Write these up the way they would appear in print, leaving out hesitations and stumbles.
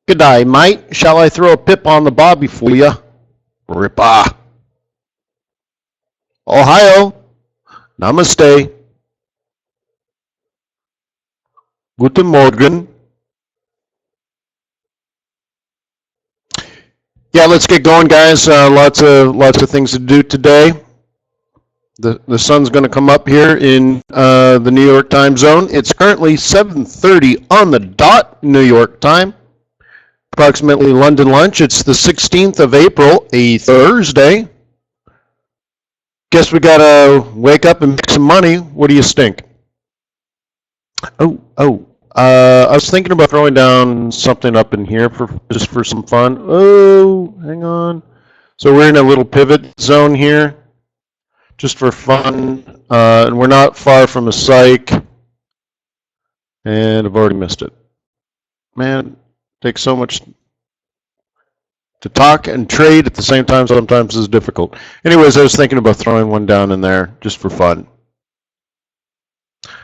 Good day, mate. Shall I throw a pip on the barbie for you? Ripper. Ohio. Namaste. Guten Morgen. Yeah, let's get going, guys. Lots of things to do today. The sun's going to come up here in the New York time zone. It's currently 7:30 on the dot, New York time. Approximately London lunch. It's the 16th of April, a Thursday. Guess we got to wake up and make some money. What do you stink? I was thinking about throwing down something up in here just for some fun. Oh, hang on. So we're in a little pivot zone here, just for fun, and we're not far from a psych. And I've already missed it. Man, it takes so much to talk and trade at the same time. Sometimes is difficult. Anyways, I was thinking about throwing one down in there just for fun.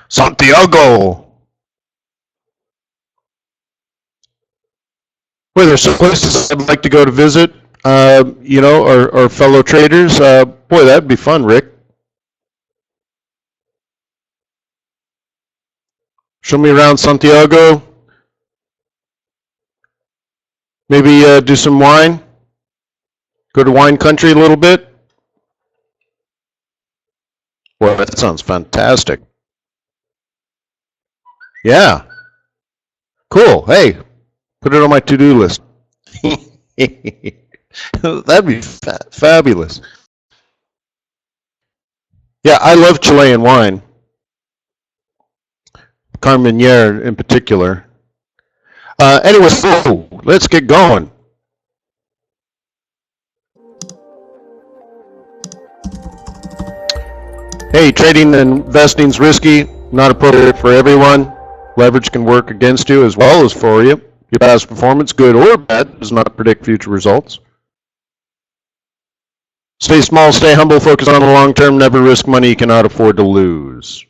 Santiago. Well, there's some places I'd like to go to visit, our fellow traders. Boy, that'd be fun, Rick. Show me around Santiago. Maybe do some wine. Go to wine country a little bit. Well, that sounds fantastic. Yeah. Cool. Hey. Put it on my to-do list. That'd be fabulous. Yeah, I love Chilean wine. Carmenere in particular. Anyway, so let's get going. Hey, trading and investing's risky, not appropriate for everyone. Leverage can work against you as well as for you. Your past performance, good or bad, does not predict future results. Stay small, stay humble, focus on the long term, never risk money you cannot afford to lose.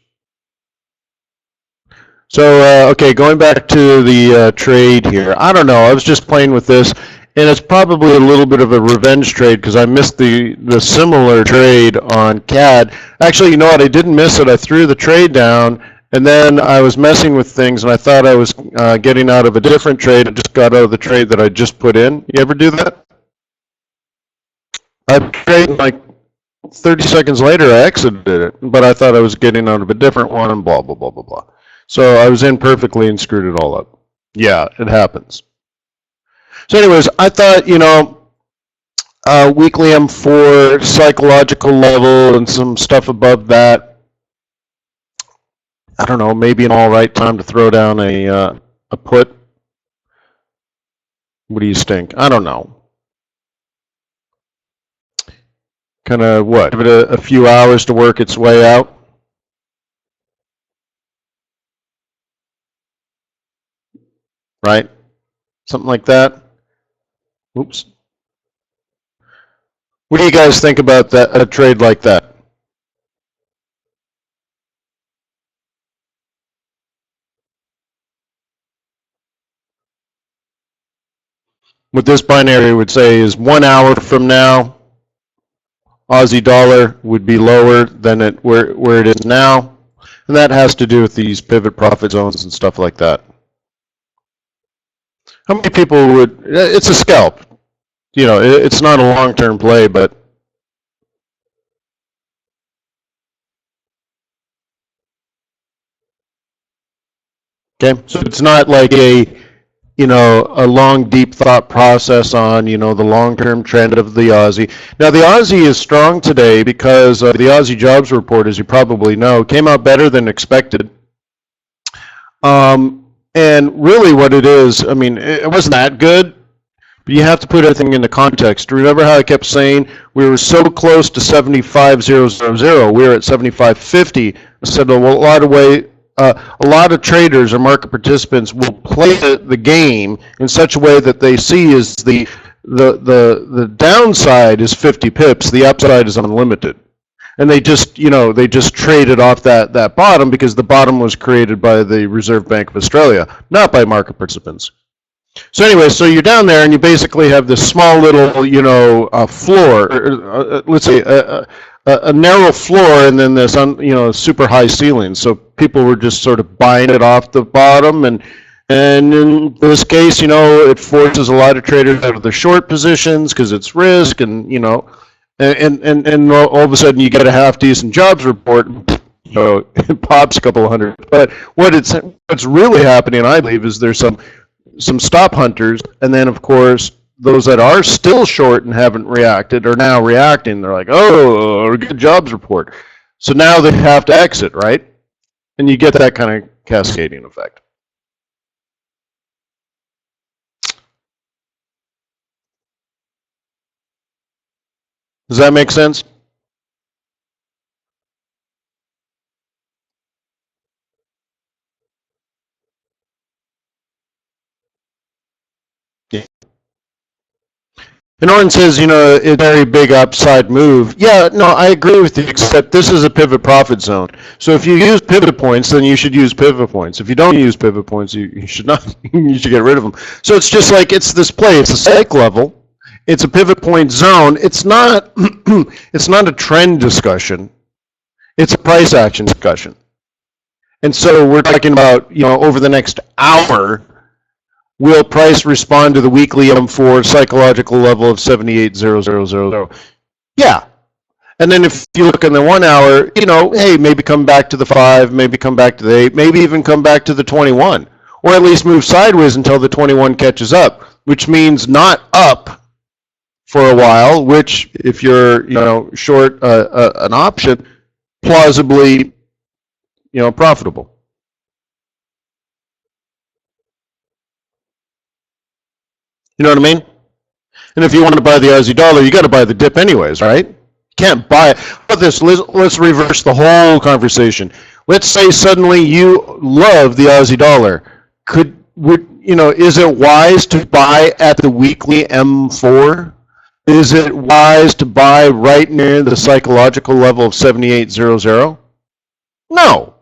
So, okay, going back to the trade here. I don't know, I was just playing with this, and it's probably a little bit of a revenge trade because I missed the similar trade on CAD. Actually, you know what, I didn't miss it. I threw the trade down, and then I was messing with things, and I thought I was getting out of a different trade. I just got out of the trade that I just put in. You ever do that? I traded like 30 seconds later, I exited it, but I thought I was getting out of a different one, and blah, blah, blah, blah, blah. So I was in perfectly and screwed it all up. Yeah, it happens. So anyways, I thought, weekly M4, psychological level, and some stuff above that. I don't know, maybe an all right time to throw down a put. What do you think? I don't know. Kind of what? Give it a few hours to work its way out. Right? Something like that. Oops. What do you guys think about that? A trade like that? What this binary would say is 1 hour from now, Aussie dollar would be lower than where it is now, and that has to do with these pivot profit zones and stuff like that. How many people would? It's a scalp, it's not a long-term play, but okay, so it's not like a long, deep thought process on, the long-term trend of the Aussie. Now, the Aussie is strong today because the Aussie jobs report, as you probably know, came out better than expected. And really what it is, I mean, it wasn't that good, but you have to put everything into context. Remember how I kept saying we were so close to 75,000, we were at 75.50. I said a lot of traders or market participants will play the game in such a way that they see is the downside is 50 pips, the upside is unlimited. And they just traded off that bottom because the bottom was created by the Reserve Bank of Australia, not by market participants. So anyway, so you're down there and you basically have this small little, floor, let's say a narrow floor, and then this, super high ceiling. So people were just sort of buying it off the bottom, and in this case, it forces a lot of traders out of their short positions because it's risk, and all of a sudden you get a half decent jobs report. It pops a couple of hundred. But what's really happening, I believe, is there's some stop hunters, and then of course those that are still short and haven't reacted are now reacting. They're like, oh, good jobs report. So now they have to exit, right? And you get that kind of cascading effect. Does that make sense? Yeah. And Orrin says, a very big upside move. Yeah, no, I agree with you, except this is a pivot profit zone. So if you use pivot points, then you should use pivot points. If you don't use pivot points, you should not. You should get rid of them. So it's just like it's this play. It's a psych level. It's a pivot point zone. It's not. It's not a trend discussion. It's a price action discussion. And so we're talking about, over the next hour, will price respond to the weekly M4 psychological level of 78,000? Yeah. And then if you look in the 1 hour, hey, maybe come back to the 5, maybe come back to the 8, maybe even come back to the 21, or at least move sideways until the 21 catches up, which means not up for a while, which if you're, short an option, plausibly, profitable. You know what I mean? And if you want to buy the Aussie dollar, you got to buy the dip anyways, right? You can't buy it. But let's reverse the whole conversation. Let's say suddenly you love the Aussie dollar. Is it wise to buy at the weekly M4? Is it wise to buy right near the psychological level of 78,000? No.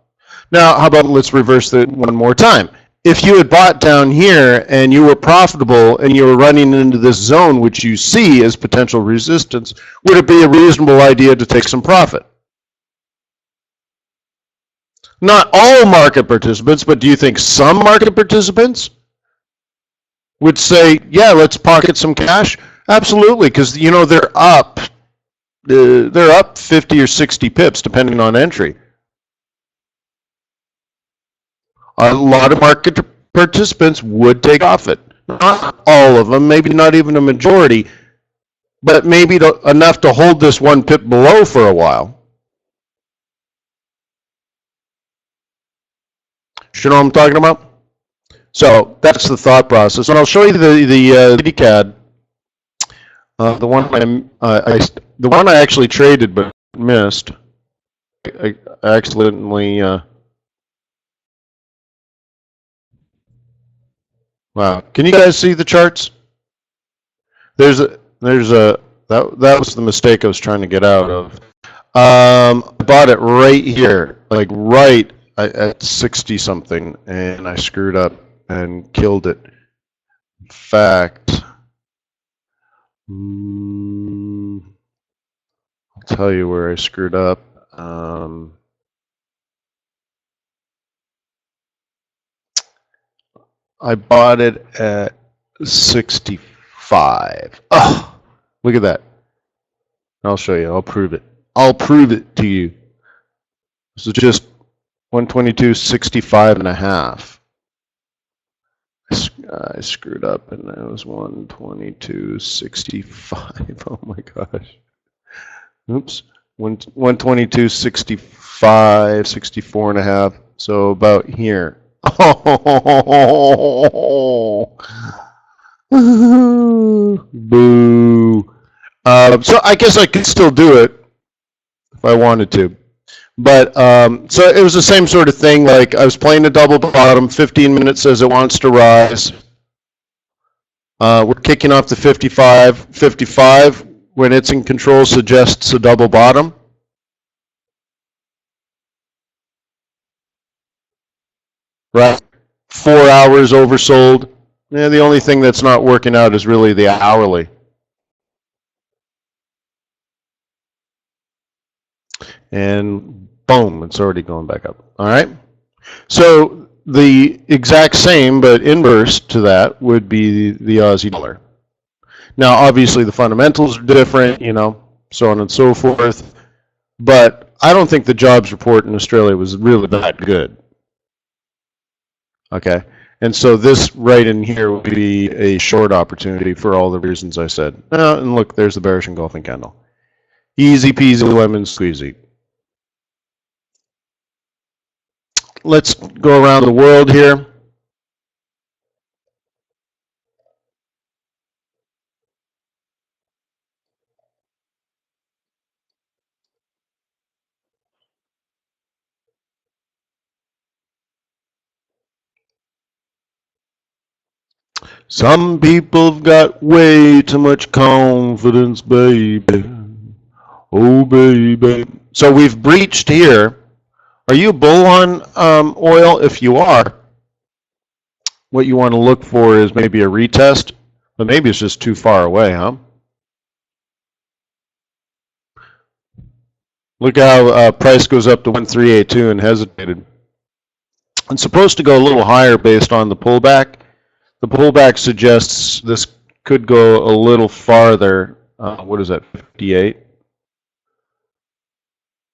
Now, how about let's reverse it one more time. If you had bought down here and you were profitable and you were running into this zone which you see as potential resistance, would it be a reasonable idea to take some profit? Not all market participants, but do you think some market participants would say, yeah, let's pocket some cash? Absolutely, because they're up 50 or 60 pips depending on entry. A lot of market participants would take profit. Not all of them, maybe not even a majority, but maybe enough to hold this 1 pip below for a while. You know what I'm talking about? So that's the thought process, and I'll show you the CAD, the one I actually traded but missed. I accidentally. Wow. Can you guys see the charts? That was the mistake I was trying to get out of. I bought it right here, like right at 60 something, and I screwed up and killed it. In fact, I'll tell you where I screwed up. I bought it at 65. Oh, look at that. I'll show you. I'll prove it. I'll prove it to you. So just 122.65 and a half. I screwed up, and that was 122.65. Oh my gosh. Oops. 122.65, 64 and a half. So about here. Oh, boo. So I guess I could still do it if I wanted to. But so it was the same sort of thing. Like I was playing a double bottom. 15 minutes says it wants to rise. We're kicking off the 55. 55, when it's in control, suggests a double bottom. Right? 4 hours oversold. Yeah, the only thing that's not working out is really the hourly. And boom, it's already going back up. All right. So the exact same, but inverse to that, would be the Aussie dollar. Now, obviously, the fundamentals are different, so on and so forth. But I don't think the jobs report in Australia was really that good. Okay. And so this right in here would be a short opportunity for all the reasons I said. And look, there's the bearish engulfing candle. Easy peasy lemon squeezy. Let's go around the world here. Some people have got way too much confidence, baby. Oh, baby. So we've breached here. Are you a bull on oil? If you are, what you want to look for is maybe a retest, but maybe it's just too far away, huh? Look how price goes up to 1382 and hesitated. It's supposed to go a little higher based on the pullback. The pullback suggests this could go a little farther. What is that, 58?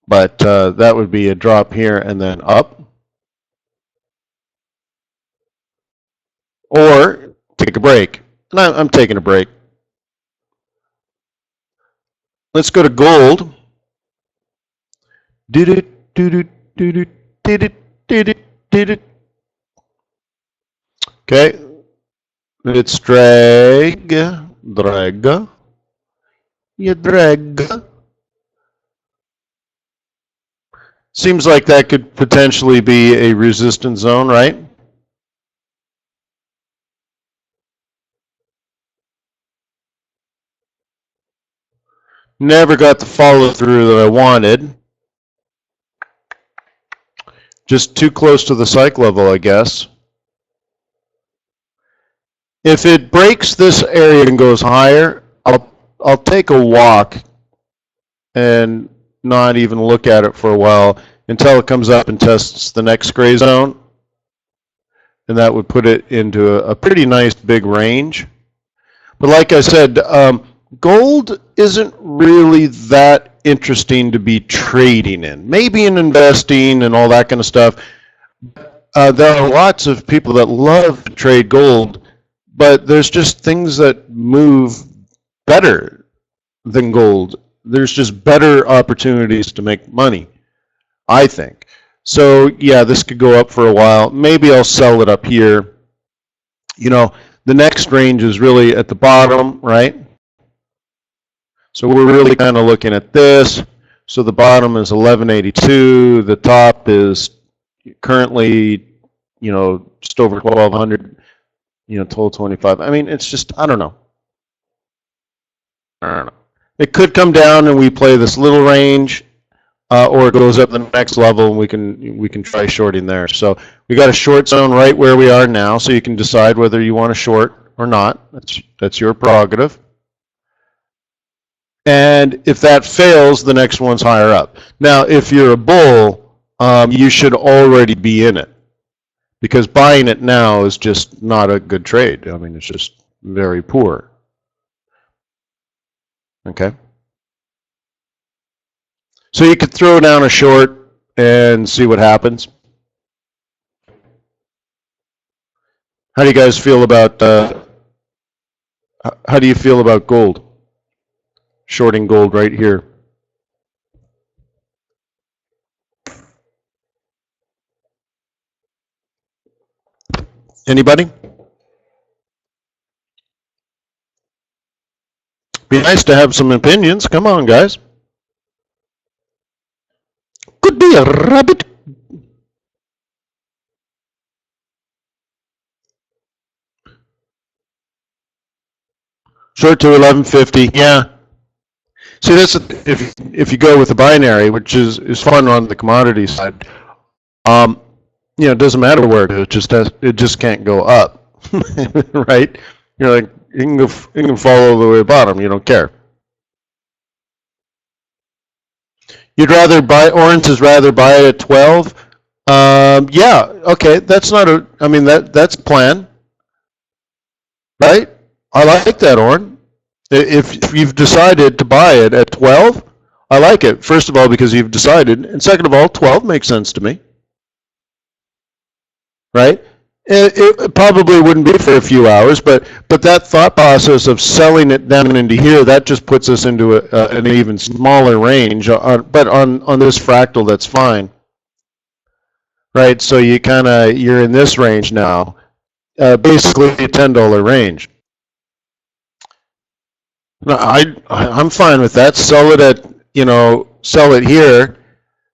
But that would be a drop here and then up. Or take a break. And I'm taking a break. Let's go to gold. Did it, did it, did it, did it, did it, did it. Okay. It's drag. You drag. Seems like that could potentially be a resistance zone, right? Never got the follow through that I wanted. Just too close to the psych level, I guess. If it breaks this area and goes higher, I'll take a walk and not even look at it for a while until it comes up and tests the next gray zone. And that would put it into a pretty nice big range. But like I said, gold isn't really that interesting to be trading in. Maybe in investing and all that kind of stuff. There are lots of people that love to trade gold, but there's just things that move better than gold. There's just better opportunities to make money, I think. So yeah, this could go up for a while. Maybe I'll sell it up here. The next range is really at the bottom, right? So we're really kind of looking at this. So the bottom is 1182. The top is currently, just over 1200. Total 25. I mean, it's just, I don't know. It could come down and we play this little range, or it goes up the next level and we can try shorting there. So we got a short zone right where we are now, so you can decide whether you want to short or not. That's your prerogative. And if that fails, the next one's higher up. Now, if you're a bull, you should already be in it, because buying it now is just not a good trade. I mean, it's just very poor. Okay. So you could throw down a short and see what happens. How do you guys feel about how do you feel about gold? Shorting gold right here. Anybody? Be nice to have some opinions. Come on, guys. Could be a rabbit. Short to 1150. Yeah. See, this if you go with the binary, which is fun on the commodity side. It doesn't matter where it is. It just can't go up. right? You're like, you can follow all the way to the bottom. You don't care. You'd rather buy, Orange is rather buy it at 12? Yeah, okay, that's not a, I mean, that's a plan, right? I like that, Orin. If you've decided to buy it at 12, I like it. First of all, because you've decided, and second of all, 12 makes sense to me, right? It probably wouldn't be for a few hours, but that thought process of selling it down into here, that just puts us into an even smaller range. But on this fractal, that's fine, right? So you're in this range now, basically a $10 range. No, I'm fine with that. Sell it at, sell it here,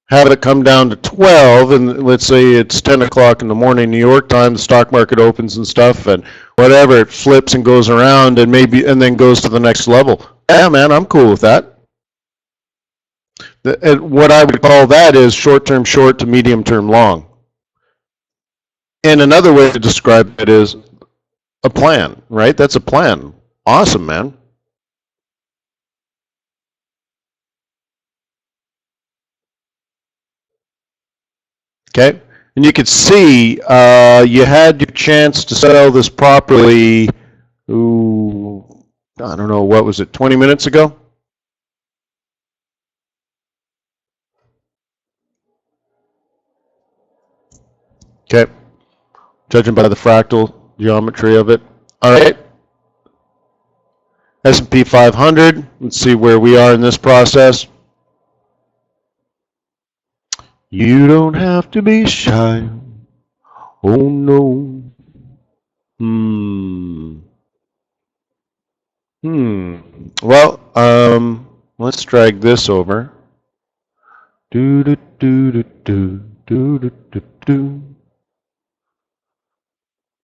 have it come down to 12, and let's say it's 10 o'clock in the morning New York time, the stock market opens and stuff, and whatever, it flips and goes around and then goes to the next level. Yeah, man, I'm cool with that. What I would call that is short-term short to medium-term long. And another way to describe it is a plan, right? That's a plan. Awesome, man. Okay, and you could see you had your chance to sell this properly. Ooh, I don't know, what was it, 20 minutes ago? Okay, judging by the fractal geometry of it. All right, S&P 500. Let's see where we are in this process. You don't have to be shy. Oh no. Well, let's drag this over. Do do do do do do do do do.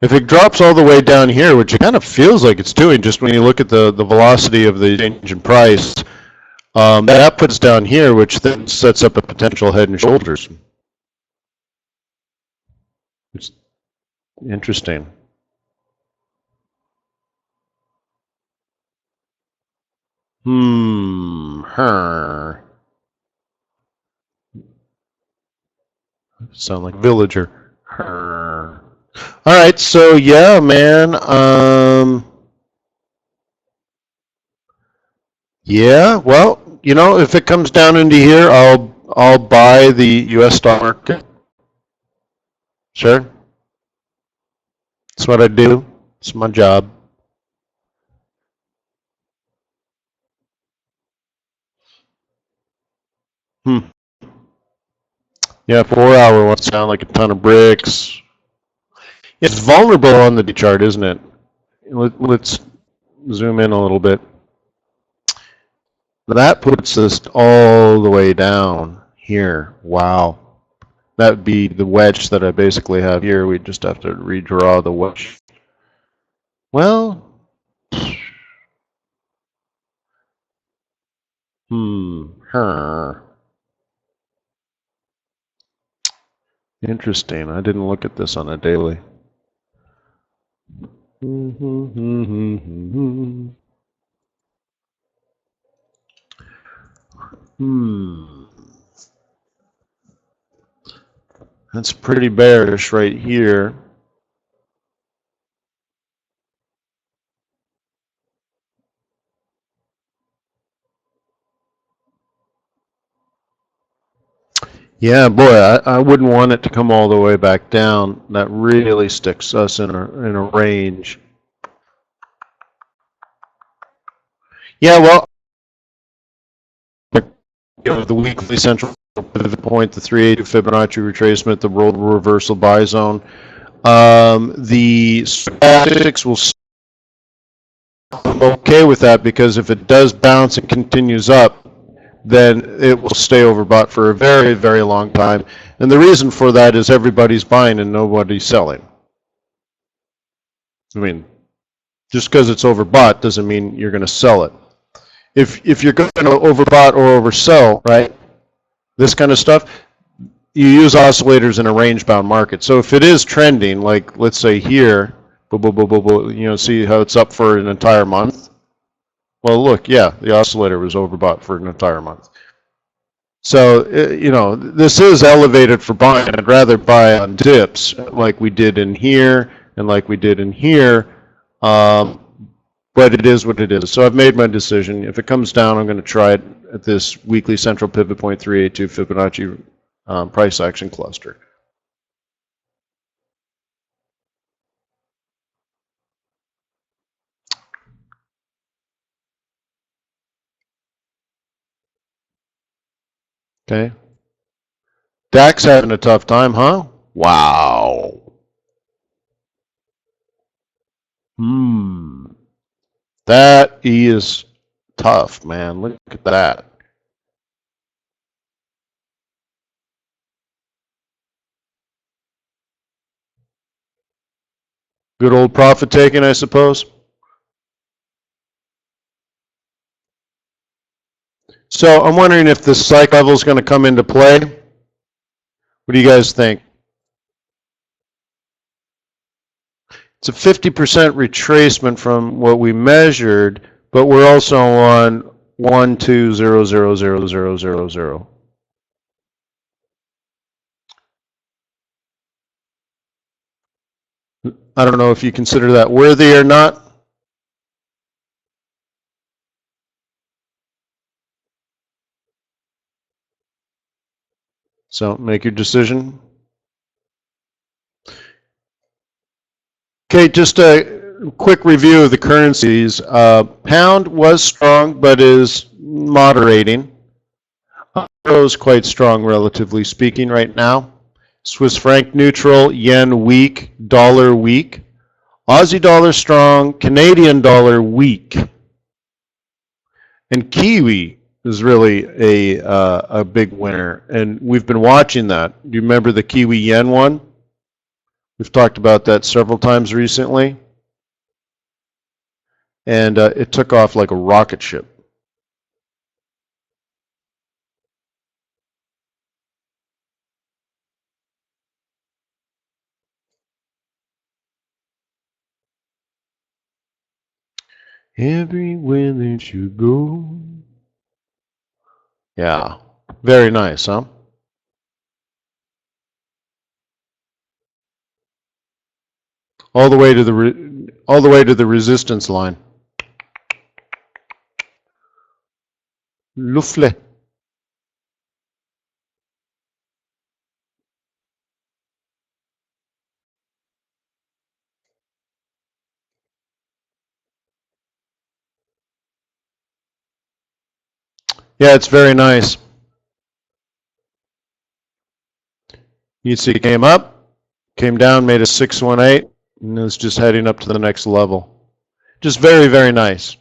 If it drops all the way down here, which it kind of feels like it's doing, just when you look at the velocity of the change in price, that puts down here, which then sets up a potential head and shoulders. It's interesting. Sound like villager. All right, so yeah, man. Yeah, well, if it comes down into here, I'll buy the U.S. stock market. Sure. That's what I do. It's my job. Yeah, 4 hour wants to sound like a ton of bricks. It's vulnerable on the D chart, isn't it? Let's zoom in a little bit. That puts us all the way down here. Wow. That would be the wedge that I basically have here. We just have to redraw the wedge. Well, interesting. I didn't look at this on a daily. That's pretty bearish right here. Yeah, boy, I wouldn't want it to come all the way back down. That really sticks us in a range. Yeah, well, the weekly central pivot point, the 380 Fibonacci retracement, the roll reversal buy zone. The statistics will okay with that, because if it does bounce and continues up, then it will stay overbought for a very, very long time. And the reason for that is everybody's buying and nobody's selling. I mean, just because it's overbought doesn't mean you're going to sell it. If you're going to overbought or oversell, right, this kind of stuff, you use oscillators in a range-bound market. So if it is trending, like let's say here, You know, see how it's up for an entire month? Well, look, yeah, the oscillator was overbought for an entire month. So, you know, this is elevated for buying. I'd rather buy on dips like we did in here and like we did in here. But it is what it is. So I've made my decision. If it comes down, I'm going to try it at this weekly central pivot point 382 Fibonacci price action cluster. Okay. DAX having a tough time, huh? Wow. That is tough, man. Look at that. Good old profit taking, I suppose. So I'm wondering if this psych level is going to come into play. What do you guys think? It's a 50% retracement from what we measured, but we're also on 1200000. I don't know if you consider that worthy or not. So make your decision. Okay, just a quick review of the currencies. Pound was strong, but is moderating. Euro is quite strong, relatively speaking, right now. Swiss franc neutral, yen weak, dollar weak. Aussie dollar strong, Canadian dollar weak. And Kiwi is really a big winner, and we've been watching that. Do you remember the Kiwi yen one? We've talked about that several times recently. And it took off like a rocket ship. Everywhere that you go. Yeah, very nice, huh? All the way to the resistance line. Lufle. Yeah, it's very nice. You see it came up, came down, made a 618, and it's just heading up to the next level. Just very, very nice.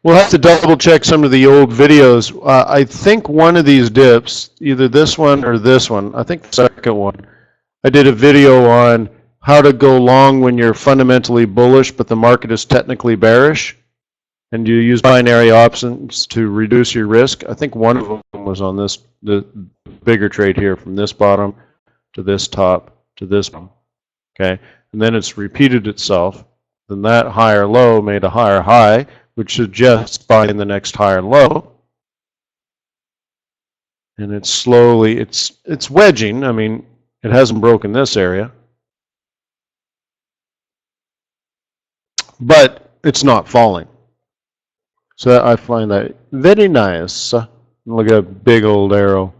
We'll have to double check some of the old videos. I think one of these dips, either this one or this one, I think the second one, I did a video on how to go long when you're fundamentally bullish, but the market is technically bearish. And you use binary options to reduce your risk. I think one of them was on this, the bigger trade here, from this bottom to this top to this one. Okay, and then it's repeated itself. Then that higher low made a higher high, which suggests buying the next higher low. And it's slowly, it's wedging. I mean, it hasn't broken this area, but it's not falling. So I find that very nice. Look at a big old arrow.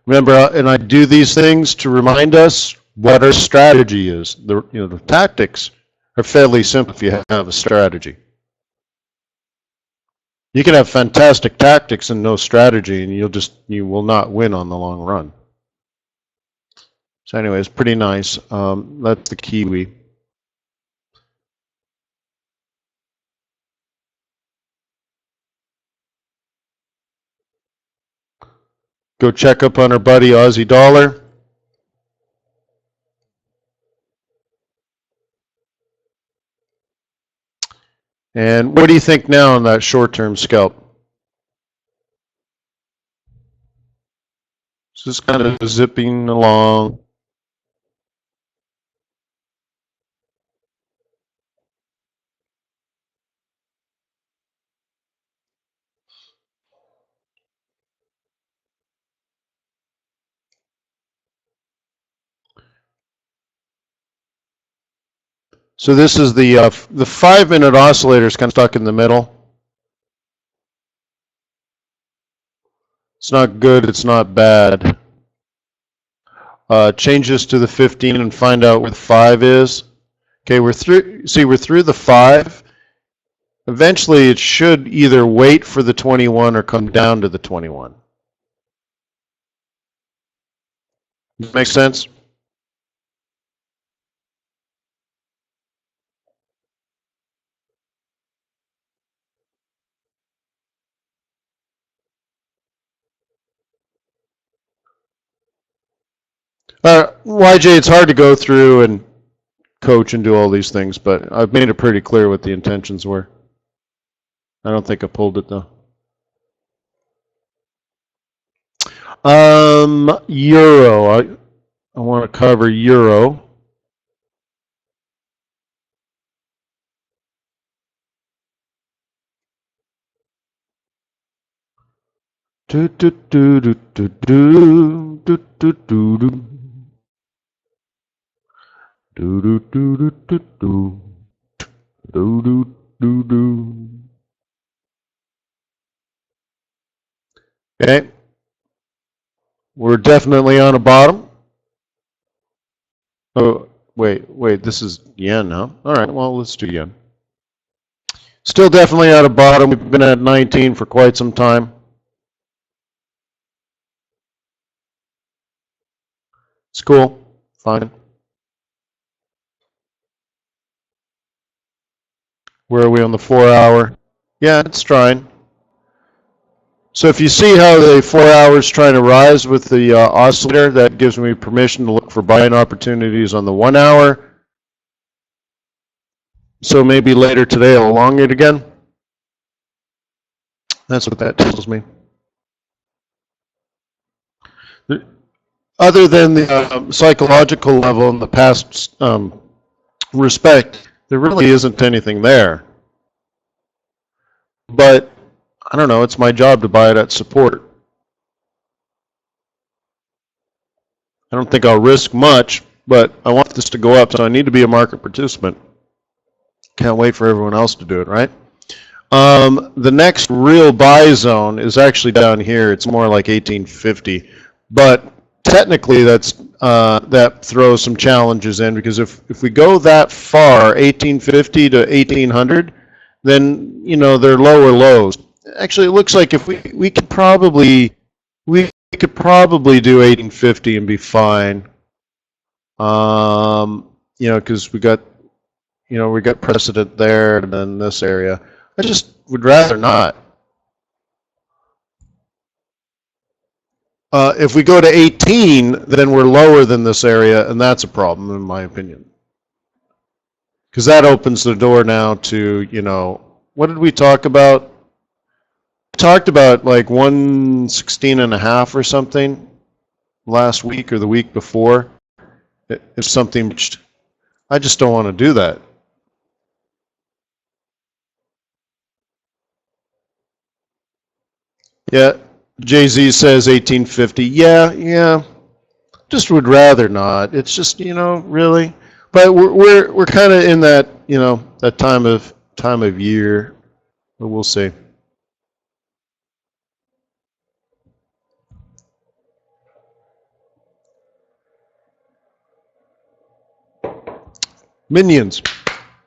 Remember, and I do these things to remind us what our strategy is. The tactics are fairly simple if you have a strategy. You can have fantastic tactics and no strategy, and you will not win on the long run. So anyways, pretty nice. That's the Kiwi. Go check up on our buddy Aussie dollar. And what do you think now on that short-term scalp? Just kind of zipping along. So this is the 5-minute oscillator is kind of stuck in the middle. It's not good. It's not bad. Change this to the 15 and find out where the 5 is. Okay, we're through. See, we're through the 5. Eventually, it should either wait for the 21 or come down to the 21. Does that make sense? YJ, it's hard to go through and coach and do all these things, but I've made it pretty clear what the intentions were. I don't think I pulled it though. Euro. I want to cover euro. Do do do do do do do do do do do do do do do do do do do. Okay, we're definitely on a bottom. Oh, wait, this is yen now. All right, well, let's do yen. Still definitely at a bottom. We've been at 19 for quite some time. It's cool. Fine. Where are we on the 4-hour? Yeah, it's trying. So if you see how the 4 hours trying to rise with the oscillator, that gives me permission to look for buying opportunities on the 1 hour. So maybe later today I'll elongate again. That's what that tells me. Other than the psychological level and the past respect, there really isn't anything there. But I don't know, it's my job to buy it at support. I don't think I'll risk much, but I want this to go up, so I need to be a market participant. Can't wait for everyone else to do it, right? The next real buy zone is actually down here. It's more like 1850, but technically that throws some challenges in, because if we go that far, 1850 to 1800, then they're lower lows. Actually, it looks like if we could probably do 1850 and be fine. Because we got precedent there and then this area. I just would rather not. If we go to 18, then we're lower than this area, and that's a problem in my opinion. Because that opens the door now to, what did we talk about? We talked about like 116.5 or something last week or the week before. If something, I just don't want to do that. Yeah, Jay-Z says 1850. Yeah. Just would rather not. It's just, really. But we're kind of in that, that time of year. But we'll see. Minions,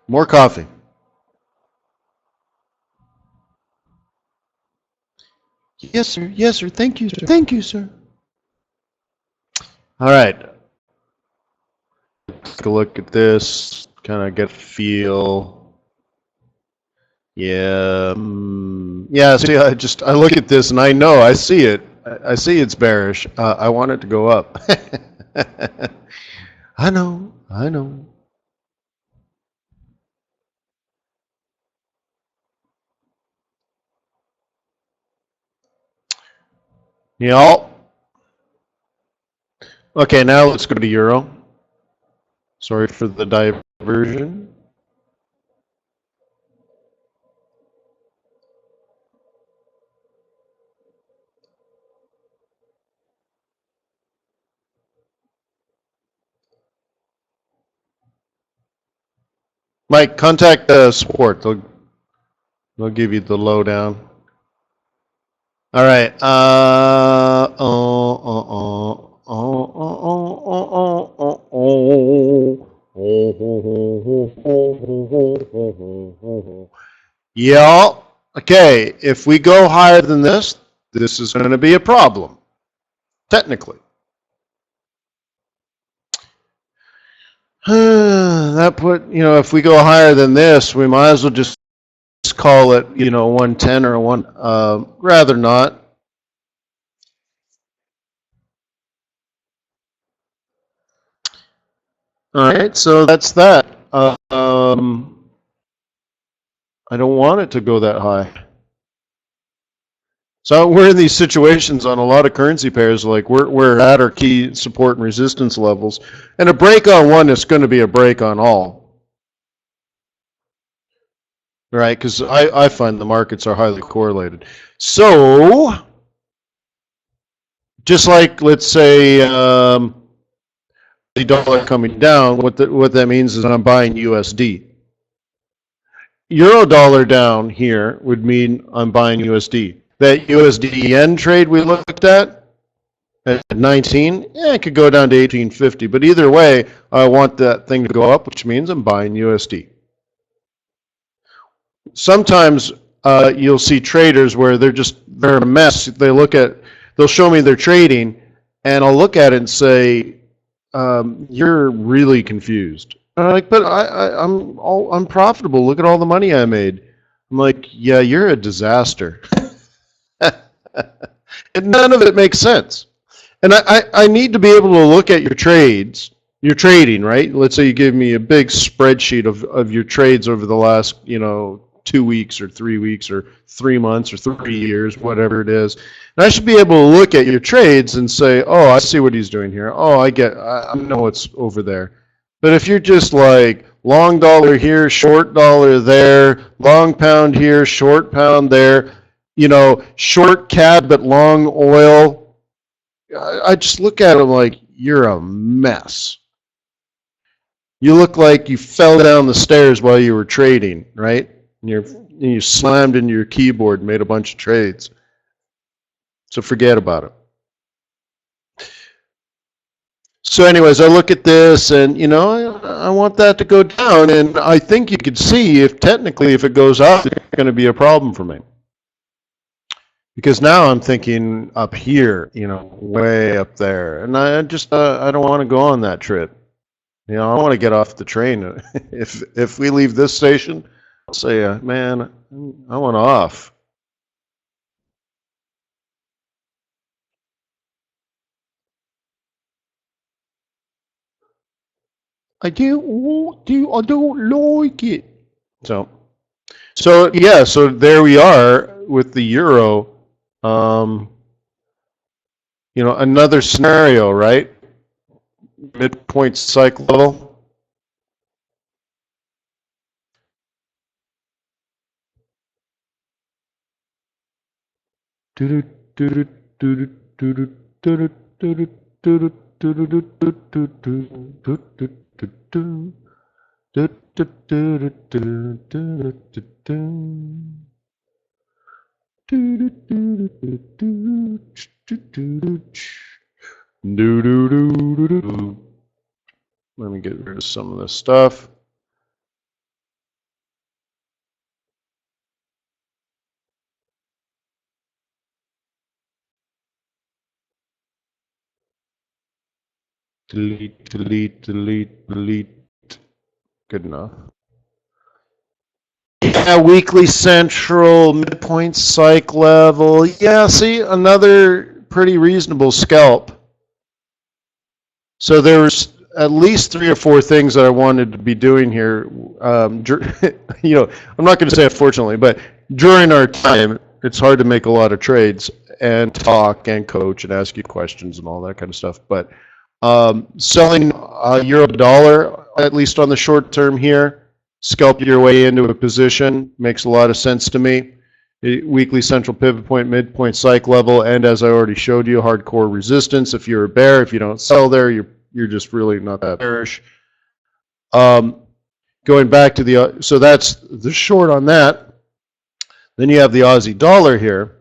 more coffee. Yes, sir. Yes, sir. Thank you, sir. Thank you, sir. All right. Take a look at this. Kind of get a feel. Yeah. Yeah. See, I look at this and I know I see it. I see it's bearish. I want it to go up. I know. Yeah. Okay, now let's go to euro. Sorry for the diversion. Mike, contact support. They'll give you the lowdown. All right. Yeah. Okay. If we go higher than this, this is going to be a problem, technically. If we go higher than this, we might as well just call it, 110 or rather not. All right, so that's that. I don't want it to go that high. So we're in these situations on a lot of currency pairs, like we're at our key support and resistance levels, and a break on one is going to be a break on all. Right, because I find the markets are highly correlated. So, just like, let's say, the dollar coming down, what that means is I'm buying USD. Euro dollar down here would mean I'm buying USD. That USD yen trade we looked at 19, it could go down to 1850. But either way, I want that thing to go up, which means I'm buying USD. Sometimes you'll see traders where they're a mess. They'll show me their trading, and I'll look at it and say, you're really confused. I'm like, but I'm profitable. Look at all the money I made. I'm like, yeah, you're a disaster. And none of it makes sense. And I need to be able to look at your trades, your trading, right? Let's say you give me a big spreadsheet of your trades over the last, 2 weeks or 3 weeks or 3 months or 3 years, whatever it is. And I should be able to look at your trades and say, oh, I see what he's doing here. Oh, I know what's over there. But if you're just like long dollar here, short dollar there, long pound here, short pound there, short CAD but long oil, I just look at him like, you're a mess. You look like you fell down the stairs while you were trading, right? And you slammed into your keyboard and made a bunch of trades. So forget about it. So anyways, I look at this and, I want that to go down. And I think you could see if it goes up, it's going to be a problem for me. Because now I'm thinking up here, way up there. And I don't want to go on that trip. I want to get off the train. If we leave this station, I'll say, man, I want off. I don't like it. So yeah, so there we are with the euro. Another scenario, right? Midpoint psych level. Let me get rid of some of this stuff. Delete. Good enough. Yeah, weekly central, midpoint psych level. Yeah, see, another pretty reasonable scalp. So there's at least 3 or 4 things that I wanted to be doing here. I'm not going to say unfortunately, but during our time, it's hard to make a lot of trades and talk and coach and ask you questions and all that kind of stuff. But Selling euro dollar, at least on the short term here, scalp your way into a position, makes a lot of sense to me. Weekly central pivot point, midpoint psych level, and as I already showed you, hardcore resistance. If you're a bear, if you don't sell there, you're just really not that bearish. Going back to the, so that's the short on that. Then you have the Aussie dollar here,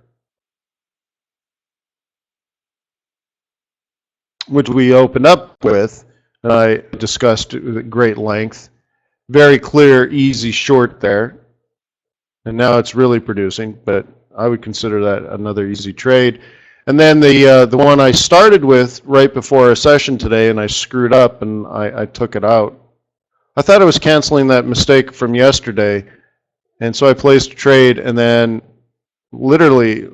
which we opened up with, and I discussed at great length. Very clear, easy short there. And now it's really producing, but I would consider that another easy trade. And then the one I started with right before our session today, and I screwed up and I took it out. I thought I was canceling that mistake from yesterday, and so I placed a trade, and then literally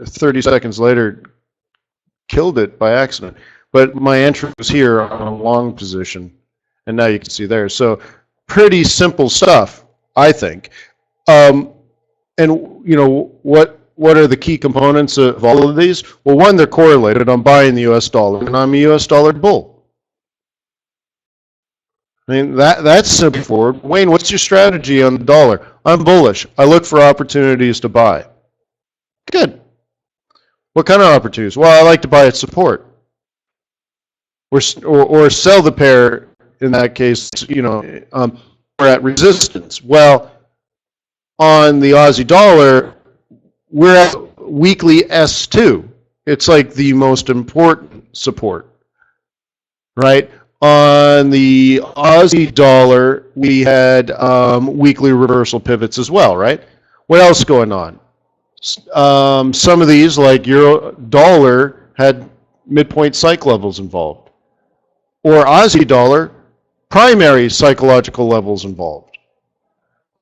30 seconds later, killed it by accident. But my entry was here on a long position, and now you can see there. So pretty simple stuff, I think. And you know what are the key components of all of these? Well, one, they're correlated. I'm buying the U.S. dollar, and I'm a U.S. dollar bull. I mean that's simple forward. Wayne, what's your strategy on the dollar? I'm bullish. I look for opportunities to buy. Good. What kind of opportunities? Well, I like to buy at support, or sell the pair. In that case, you know, we're at resistance. Well, on the Aussie dollar, we're at weekly S2. It's like the most important support, right? On the Aussie dollar, we had weekly reversal pivots as well, right? What else going on? Some of these, like euro dollar, had midpoint psych levels involved, or Aussie dollar, primary psychological levels involved.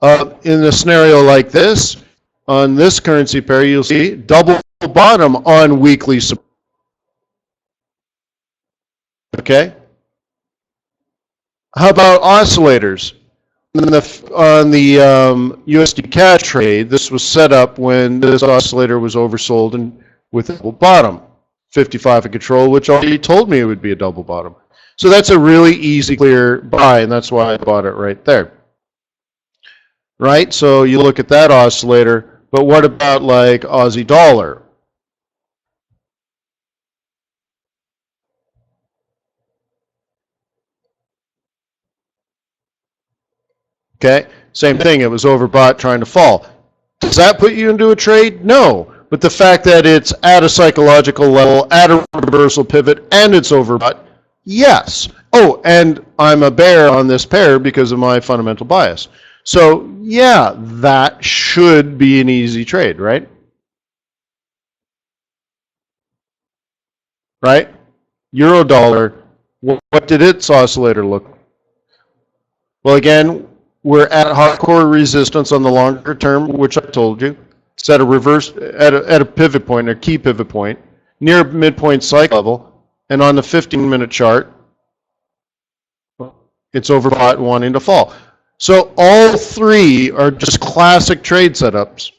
In a scenario like this, on this currency pair, you'll see double bottom on weekly support. Okay? How about oscillators? On the USD cash trade, this was set up when this oscillator was oversold and with a double bottom. 55 in control, which already told me it would be a double bottom. So that's a really easy, clear buy, and that's why I bought it right there. Right? So you look at that oscillator, but what about like Aussie dollar? Okay? Same thing, it was overbought trying to fall. Does that put you into a trade? No. But the fact that it's at a psychological level, at a reversal pivot, and it's overbought, yes. Oh, and I'm a bear on this pair because of my fundamental bias. So, yeah, that should be an easy trade, right? Right? Euro dollar, what did its oscillator look like? Well, again, we're at hardcore resistance on the longer term, which I told you. It's at a reverse, at a pivot point, or key pivot point, near midpoint cycle level, and on the 15-minute chart, it's overbought and wanting to fall. So all three are just classic trade setups,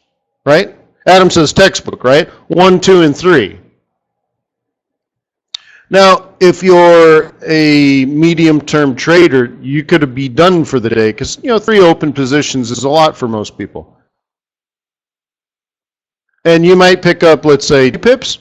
right? Adam says textbook, right? 1, 2, and 3. Now, if you're a medium-term trader, you could be done for the day because, you know, 3 open positions is a lot for most people. And you might pick up, let's say, 2 pips,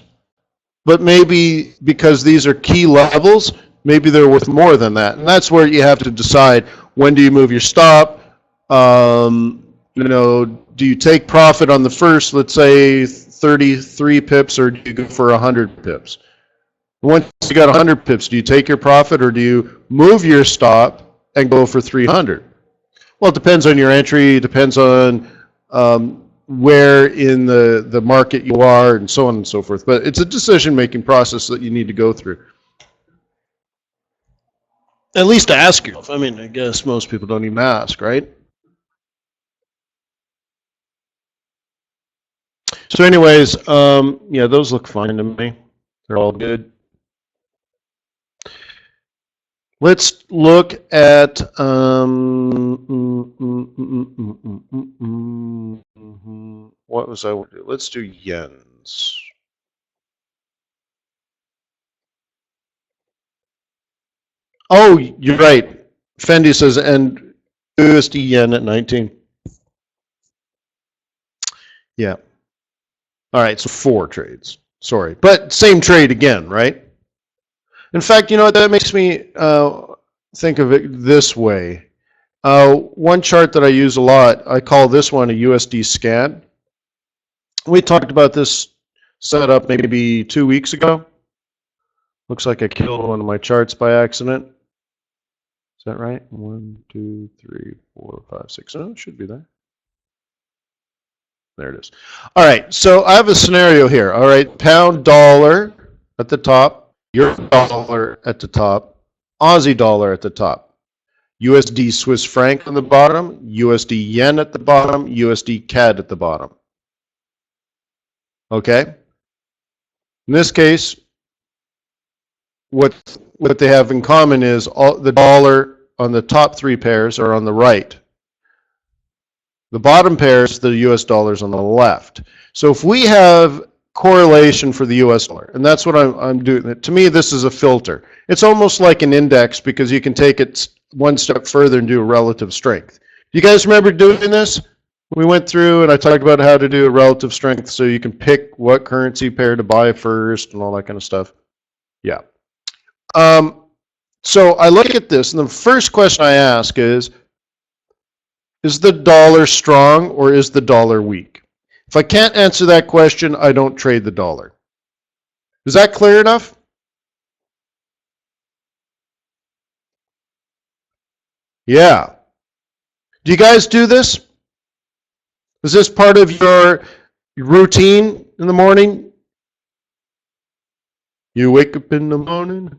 but maybe because these are key levels, maybe they're worth more than that. And that's where you have to decide, when do you move your stop? You know, do you take profit on the first, let's say, 33 pips, or do you go for 100 pips? Once you got 100 pips, do you take your profit, or do you move your stop and go for 300? Well, it depends on your entry. It depends on where in the market you are, and so on and so forth. But it's a decision-making process that you need to go through. At least ask yourself. I mean, I guess most people don't even ask, right? So anyways, yeah, those look fine to me. They're all good. Let's look at what was I want to do? Let's do yens. Oh, you're right. Fendi says, and USD yen at 19. Yeah. All right, so 4 trades. Sorry. But same trade again, right? In fact, you know what? That makes me think of it this way. One chart that I use a lot, I call this one a USD scan. We talked about this setup maybe 2 weeks ago. Looks like I killed one of my charts by accident. Is that right? 1, 2, 3, 4, 5, 6. Oh, it should be there. There it is. All right, so I have a scenario here. All right, pound dollar at the top, euro dollar at the top, Aussie dollar at the top, USD Swiss franc on the bottom, USD yen at the bottom, USD CAD at the bottom. Okay? In this case, what they have in common is the dollar on the top 3 pairs are on the right. The bottom pairs, the US dollars on the left. So if we have correlation for the US dollar, and that's what I'm doing. To me, this is a filter. It's almost like an index because you can take it one step further and do a relative strength. Do you guys remember doing this? We went through and I talked about how to do a relative strength so you can pick what currency pair to buy first and all that kind of stuff. Yeah. So I look at this, and the first question I ask is the dollar strong or is the dollar weak? If I can't answer that question, I don't trade the dollar. Is that clear enough? Yeah. Do you guys do this? Is this part of your routine in the morning? You wake up in the morning.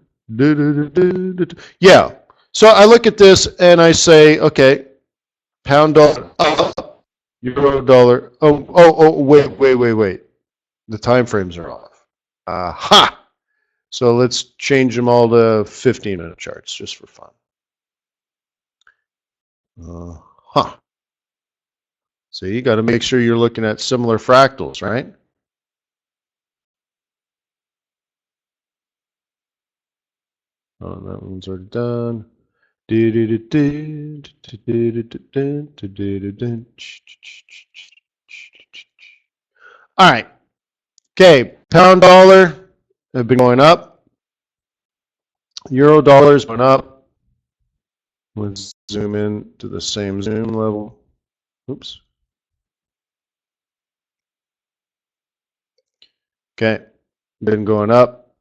Yeah. So I look at this and I say, okay, pound dollar up, euro dollar. Oh, wait. The time frames are off. Aha! So let's change them all to 15-minute charts just for fun. So you got to make sure you're looking at similar fractals, right? Oh, that one's already done. All right. Okay, pound dollar have been going up. Euro dollars went up. Let's zoom in to the same zoom level. Oops. Okay, been going up.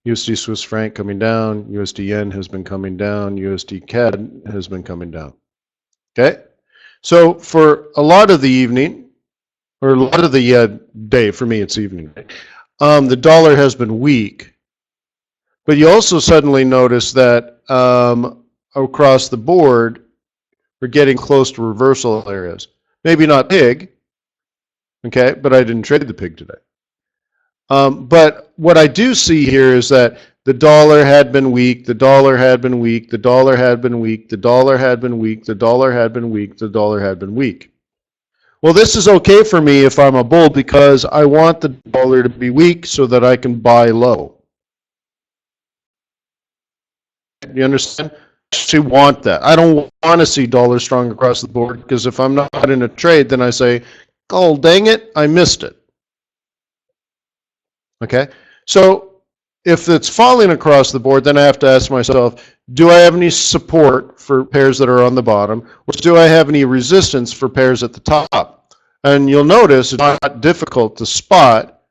USD Swiss franc coming down. USD yen has been coming down. USD CAD has been coming down. Okay, so for a lot of the evening, or a lot of the day, for me it's evening, the dollar has been weak. But you also suddenly notice that across the board, we're getting close to reversal areas. Maybe not big, okay, but I didn't trade the pig today. But what I do see here is that the dollar had been weak, the dollar had been weak, the dollar had been weak, the dollar had been weak, the dollar had been weak, the dollar had been weak. Well, this is okay for me if I'm a bull because I want the dollar to be weak so that I can buy low. You understand? I actually want that. I don't want to see dollar strong across the board because if I'm not in a trade, then I say, oh, dang it, I missed it. Okay? So if it's falling across the board, then I have to ask myself, do I have any support for pairs that are on the bottom, or do I have any resistance for pairs at the top? And you'll notice it's not difficult to spot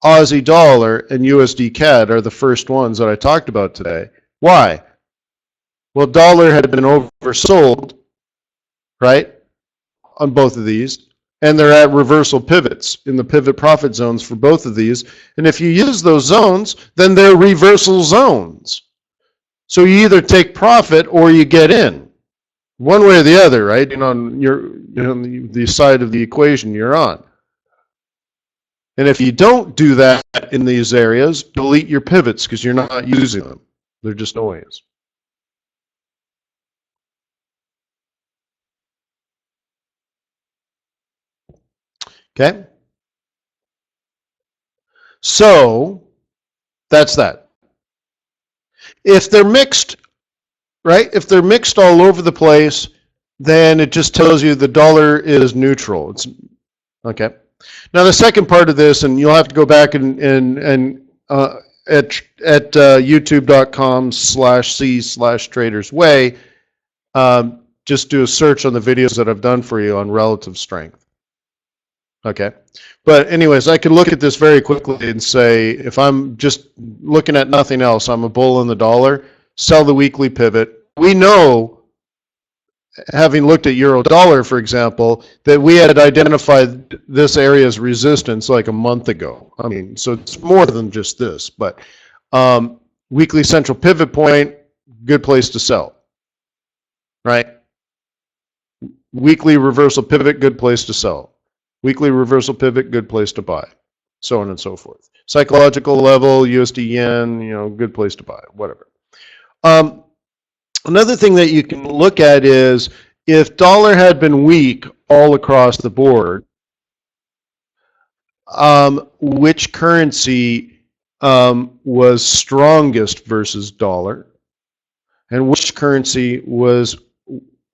Aussie dollar and USD CAD are the first ones that I talked about today. Why? Well, dollar had been oversold, right, on both of these, and they're at reversal pivots in the pivot profit zones for both of these. And if you use those zones, then they're reversal zones. So you either take profit or you get in, one way or the other, right? You're on the side of the equation you're on. And if you don't do that in these areas, delete your pivots because you're not using them. They're just noise. Okay? So that's that. If they're mixed, right? If they're mixed all over the place, then it just tells you the dollar is neutral. It's okay. Now the second part of this, and you'll have to go back and at youtube.com/c/tradersway, just do a search on the videos that I've done for you on relative strength. Okay. But anyways, I could look at this very quickly and say, if I'm just looking at nothing else, I'm a bull in the dollar, sell the weekly pivot. We know, having looked at euro dollar, for example, that we had identified this area as resistance like a month ago. I mean, so it's more than just this, but weekly central pivot point, good place to sell, right? Weekly reversal pivot, good place to sell. Weekly reversal pivot, good place to buy, so on and so forth. Psychological level, USD yen, you know, good place to buy, whatever. Another thing that you can look at is if dollar had been weak all across the board, which currency was strongest versus dollar, and which currency was,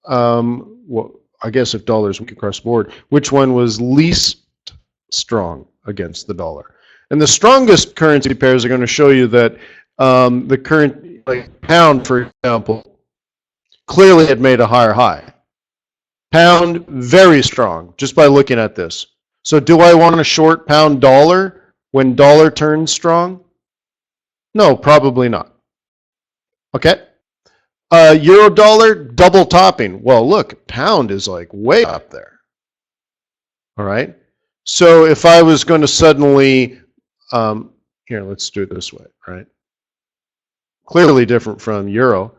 well, I guess if dollar is weak across the board, which one was least strong against the dollar? And the strongest currency pairs are going to show you that the current, like pound, for example, clearly had made a higher high. Pound, very strong, just by looking at this. So do I want to short pound dollar when dollar turns strong? No, probably not. Okay. Euro dollar, double topping. Well, look, pound is like way up there. All right. So if I was going to suddenly, here, let's do it this way, right? Clearly different from euro.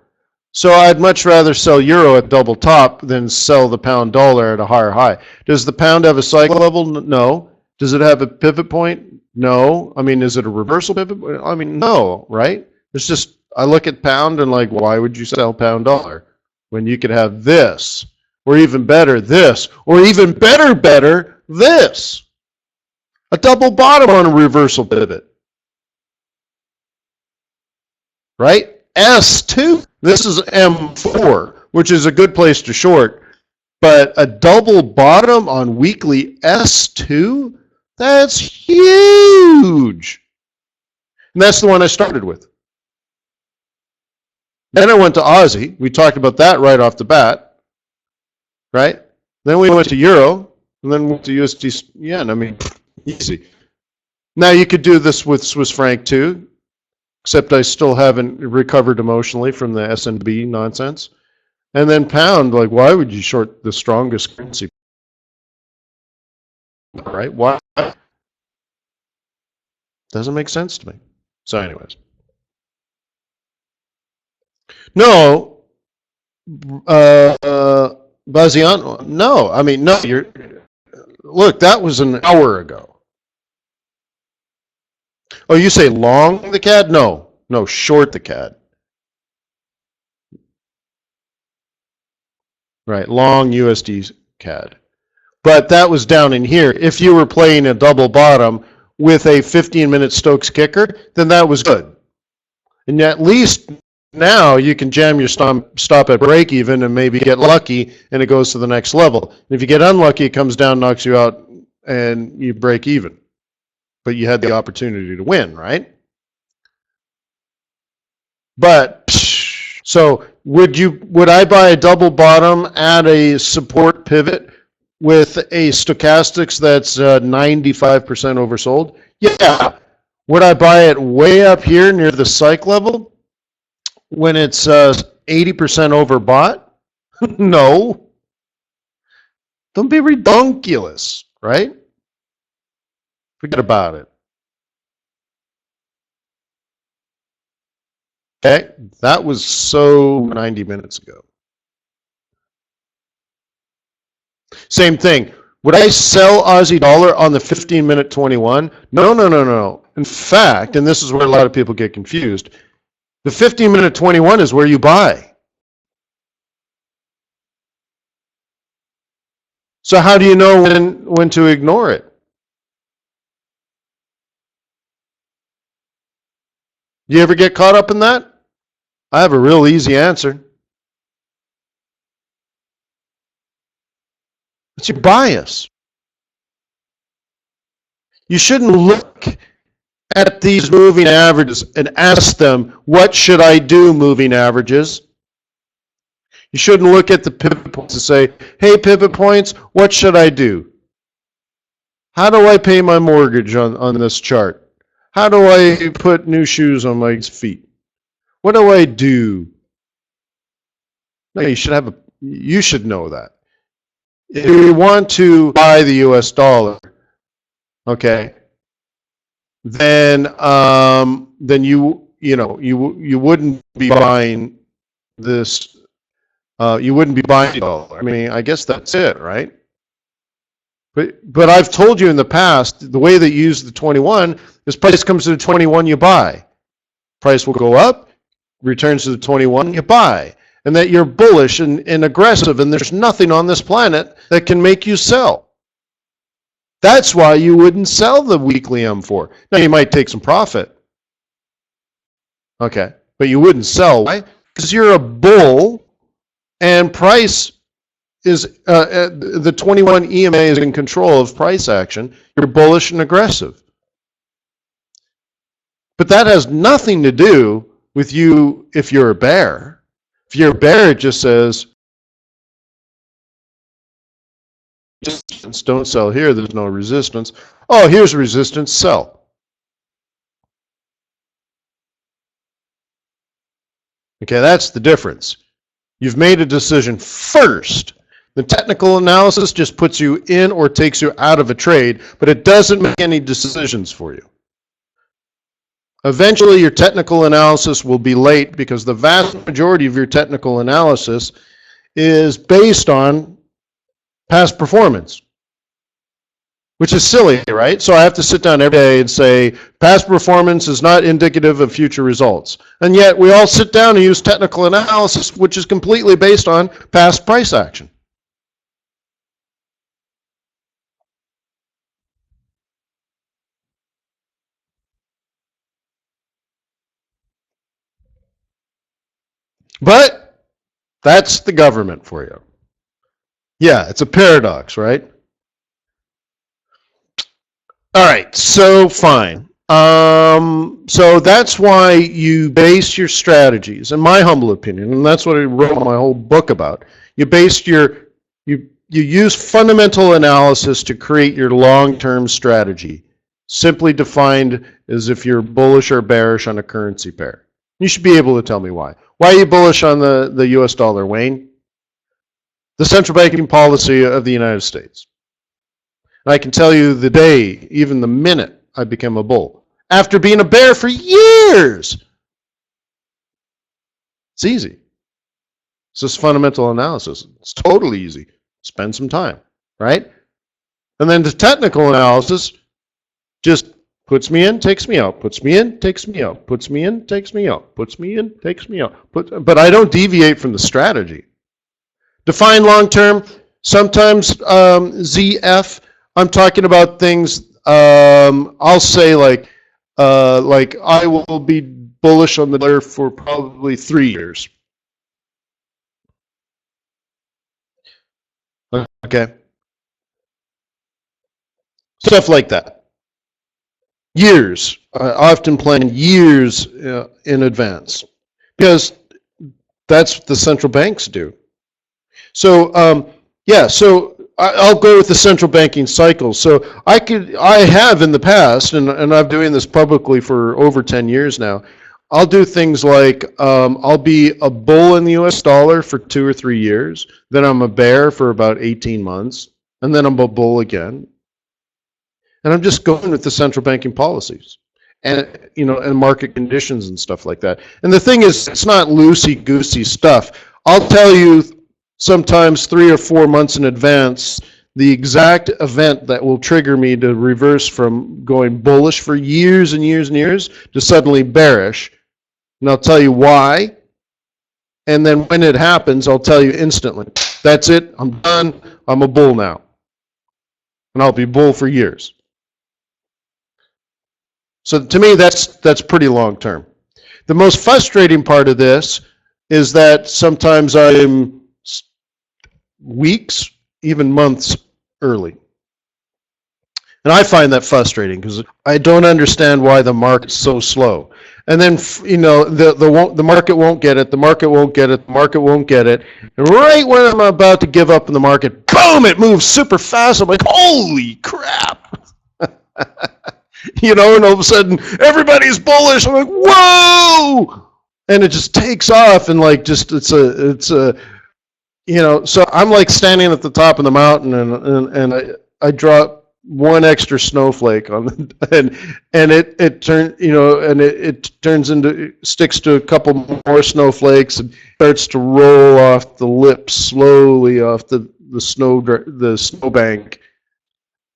So I'd much rather sell euro at double top than sell the pound dollar at a higher high. Does the pound have a cycle level? No. Does it have a pivot point? No. I mean, is it a reversal pivot point? I mean, no, right? It's just, I look at pound and like, why would you sell pound dollar when you could have this, or even better, this, or even better, this? A double bottom on a reversal pivot. Right? S2. This is M4, which is a good place to short, but a double bottom on weekly S2, that's huge. And that's the one I started with. Then I went to Aussie. We talked about that right off the bat, right? Then we went to Euro, and then went to USD yen. I mean, easy. Now you could do this with Swiss franc too, except I still haven't recovered emotionally from the SNB nonsense. And then pound, like, why would you short the strongest currency? Right? Why? Doesn't make sense to me. So anyways. No, Baziano, no. I mean, no, look, that was an hour ago. Oh, you say long the CAD? No, short the CAD. Right, long USD CAD. But that was down in here. If you were playing a double bottom with a 15-minute Stokes kicker, then that was good. And at least now you can jam your stop at break even and maybe get lucky and it goes to the next level. And if you get unlucky, it comes down, knocks you out, and you break even. But you had the opportunity to win, right? But so would I buy a double bottom at a support pivot with a stochastics that's 95% oversold? Yeah. Would I buy it way up here near the psych level when it's 80% overbought? No. Don't be redonkulous, right? Forget about it. Okay, that was so 90 minutes ago. Same thing. Would I sell Aussie dollar on the 15-minute 21? No. In fact, and this is where a lot of people get confused, the 15-minute 21 is where you buy. So how do you know when to ignore it? Do you ever get caught up in that? I have a real easy answer. It's your bias. You shouldn't look at these moving averages and ask them, what should I do, moving averages? You shouldn't look at the pivot points and say, hey, pivot points, what should I do? How do I pay my mortgage on this chart? How do I put new shoes on my feet? What do I do? No, you should know that. If you want to buy the US dollar, okay, then you wouldn't be buying this. You wouldn't be buying the dollar. I mean, I guess that's it, right? But I've told you in the past, the way that you use the 21 is price comes to the 21, you buy. Price will go up, returns to the 21, you buy. And that you're bullish and aggressive, and there's nothing on this planet that can make you sell. That's why you wouldn't sell the weekly M4. Now, you might take some profit. Okay, but you wouldn't sell. Why? Because you're a bull, and price is, the 21 EMA is in control of price action. You're bullish and aggressive. But that has nothing to do with you if you're a bear. If you're a bear, it just says, don't sell here, there's no resistance. Oh, here's resistance, sell. Okay, that's the difference. You've made a decision first. The technical analysis just puts you in or takes you out of a trade, but it doesn't make any decisions for you. Eventually, your technical analysis will be late because the vast majority of your technical analysis is based on past performance, which is silly, right? So I have to sit down every day and say, past performance is not indicative of future results. And yet, we all sit down and use technical analysis, which is completely based on past price action. But that's the government for you. Yeah, it's a paradox, right? All right, so fine. So that's why you base your strategies, in my humble opinion, and that's what I wrote my whole book about. You use fundamental analysis to create your long-term strategy, simply defined as if you're bullish or bearish on a currency pair. You should be able to tell me why. Why are you bullish on the US dollar, Wayne? The central banking policy of the United States. And I can tell you the day, even the minute I became a bull, after being a bear for years. It's easy. It's just fundamental analysis. It's totally easy. Spend some time, right? And then the technical analysis just puts me in, takes me out, puts me in, takes me out, puts me in, takes me out, puts me in, takes me out. But I don't deviate from the strategy. Define long-term, sometimes ZF, I'm talking about things, I'll say like I will be bullish on the dollar for probably 3 years. Okay. Stuff like that. Years. I often plan years in advance because that's what the central banks do. So, yeah, so I'll go with the central banking cycle. So I have in the past, and I'm doing this publicly for over 10 years now, I'll do things like I'll be a bull in the US dollar for 2 or 3 years, then I'm a bear for about 18 months, and then I'm a bull again. And I'm just going with the central banking policies and and market conditions and stuff like that. And the thing is, it's not loosey-goosey stuff. I'll tell you sometimes 3 or 4 months in advance the exact event that will trigger me to reverse from going bullish for years and years and years to suddenly bearish. And I'll tell you why. And then when it happens, I'll tell you instantly. That's it. I'm done. I'm a bull now. And I'll be bull for years. So to me, that's pretty long term. The most frustrating part of this is that sometimes I'm weeks, even months early. And I find that frustrating because I don't understand why the market's so slow. And then, you know, the market won't get it, the market won't get it, the market won't get it. And right when I'm about to give up in the market, boom, it moves super fast. I'm like, holy crap. You know, and all of a sudden, everybody's bullish. I'm like, whoa! And it just takes off and like just, it's a, you know, so I'm like standing at the top of the mountain and I drop one extra snowflake on and it turns, you know, and it turns into, sticks to a couple more snowflakes and starts to roll off the lip slowly off the snowbank,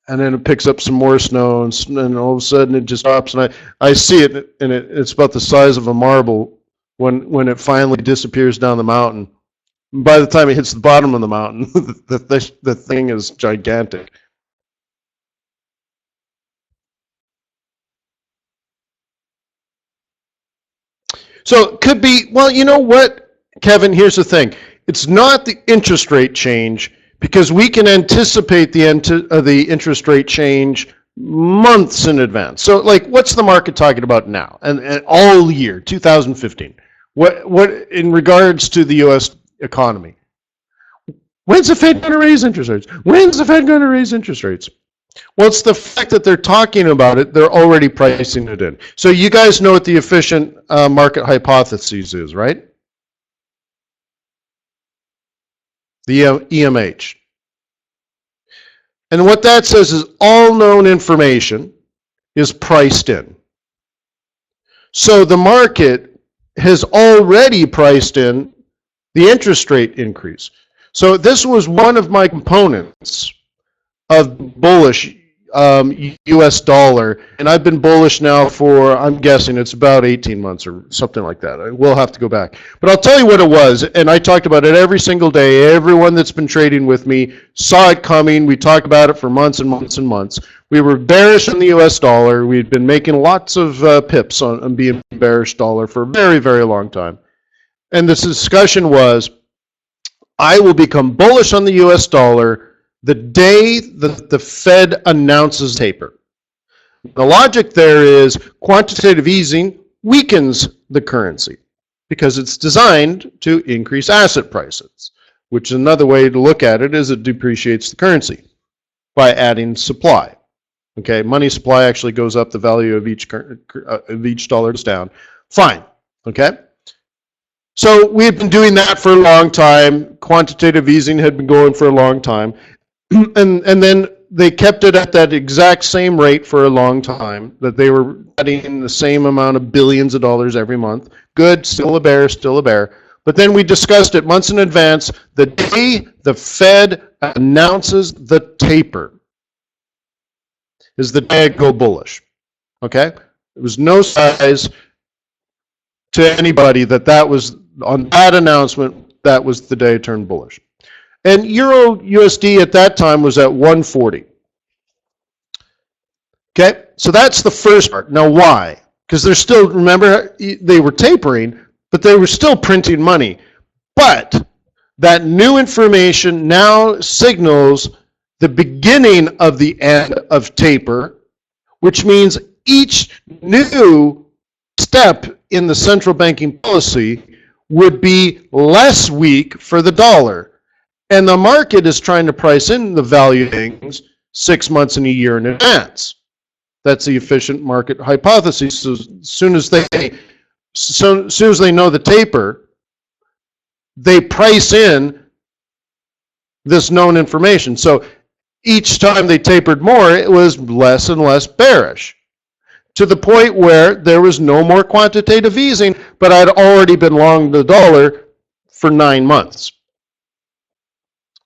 and then it picks up some more snow and all of a sudden it just stops, and I see it, and it's about the size of a marble when it finally disappears down the mountain. And by the time it hits the bottom of the mountain, the thing is gigantic. So it could be, well, you know what, Kevin, here's the thing. It's not the interest rate change, because we can anticipate the interest rate change months in advance. So like, what's the market talking about now and all year, 2015? What in regards to the U.S. economy? When's the Fed going to raise interest rates? When's the Fed going to raise interest rates? Well, it's the fact that they're talking about it, they're already pricing it in. So you guys know what the efficient market hypothesis is, right? The EMH. And what that says is all known information is priced in. So the market has already priced in the interest rate increase. So this was one of my components of bullish US dollar, and I've been bullish now for, I'm guessing it's about 18 months or something like that. I will have to go back. But I'll tell you what it was, and I talked about it every single day. Everyone that's been trading with me saw it coming. We talked about it for months and months and months. We were bearish on the US dollar. We'd been making lots of pips on being bearish dollar for a very, very long time. And this discussion was, I will become bullish on the US dollar the day that the Fed announces taper. The logic there is quantitative easing weakens the currency because it's designed to increase asset prices, which is another way to look at it is it depreciates the currency by adding supply. Okay, money supply actually goes up, the value of each dollar is down. Fine, okay? So we had been doing that for a long time. Quantitative easing had been going for a long time. And then they kept it at that exact same rate for a long time, that they were adding the same amount of billions of dollars every month. Good, still a bear, still a bear. But then we discussed it months in advance. The day the Fed announces the taper is the day I go bullish. Okay? It was no surprise to anybody that was, on that announcement, that was the day it turned bullish. And Euro USD at that time was at 140. Okay, so that's the first part. Now why? Because they're still, remember, they were tapering, but they were still printing money. But that new information now signals the beginning of the end of taper, which means each new step in the central banking policy would be less weak for the dollar. And the market is trying to price in the value of things 6 months and a year in advance. That's the efficient market hypothesis. So as soon as they know the taper, they price in this known information. So each time they tapered more, it was less and less bearish, to the point where there was no more quantitative easing, but I'd already been long the dollar for 9 months.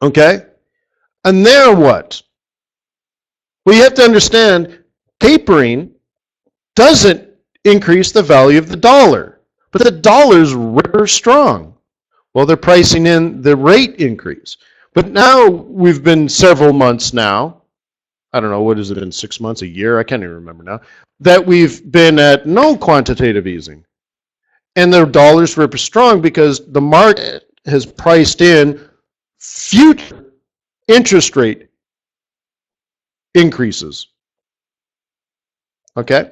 Okay? And then what? Well, you have to understand, tapering doesn't increase the value of the dollar, but the dollar's ripper strong. Well, they're pricing in the rate increase. But now we've been several months now, I don't know, what has it been, 6 months, a year? I can't even remember now, that we've been at no quantitative easing. And the dollar's super strong because the market has priced in future interest rate increases. Okay?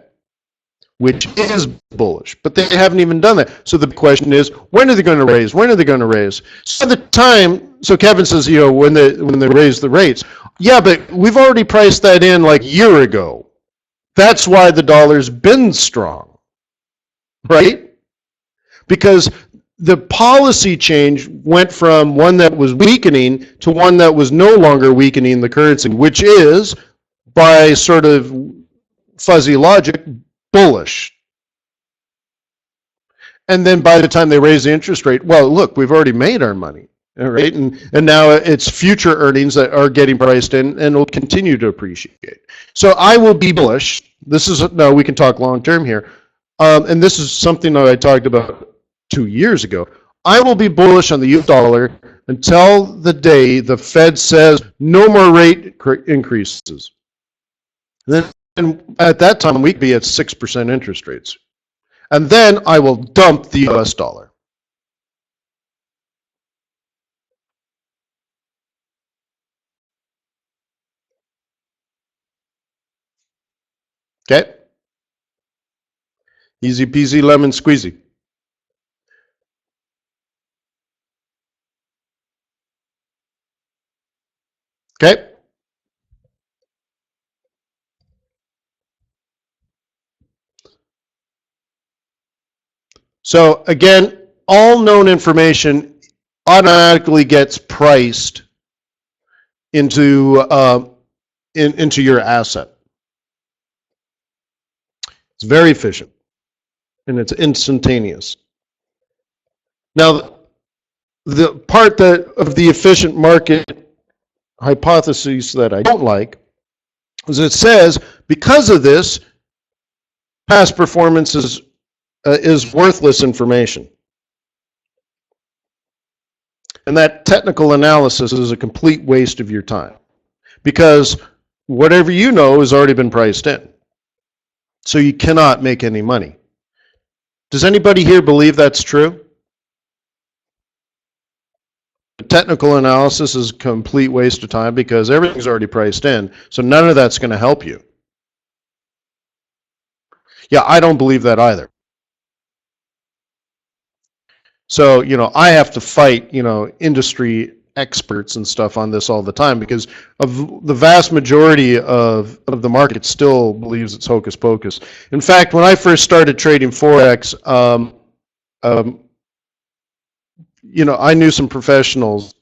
Which is bullish, but they haven't even done that. So the question is, when are they going to raise? When are they going to raise? So the time, so Kevin says, you know, when they raise the rates. Yeah, but we've already priced that in like a year ago. That's why the dollar's been strong, right? Because the policy change went from one that was weakening to one that was no longer weakening the currency, which is, by sort of fuzzy logic, bullish. And then by the time they raise the interest rate, well, look, we've already made our money, right? And now it's future earnings that are getting priced in and will continue to appreciate. So I will be bullish. This is, no, we can talk long term here. And this is something that I talked about 2 years ago. I will be bullish on the US dollar until the day the Fed says no more rate increases. Then at that time, we could be at 6% interest rates. And then I will dump the US dollar. Okay? Easy peasy lemon squeezy. Okay? So again, all known information automatically gets priced into into your asset. It's very efficient and it's instantaneous. Now, the part that of the efficient market hypothesis that I don't like is it says because of this, past performance is worthless information. And that technical analysis is a complete waste of your time because whatever you know has already been priced in. So you cannot make any money. Does anybody here believe that's true? Technical analysis is a complete waste of time because everything's already priced in, so none of that's going to help you. Yeah, I don't believe that either. So, you know, I have to fight, you know, industry experts and stuff on this all the time because of the vast majority of the market still believes it's hocus pocus. In fact, when I first started trading Forex, you know, I knew some professionals,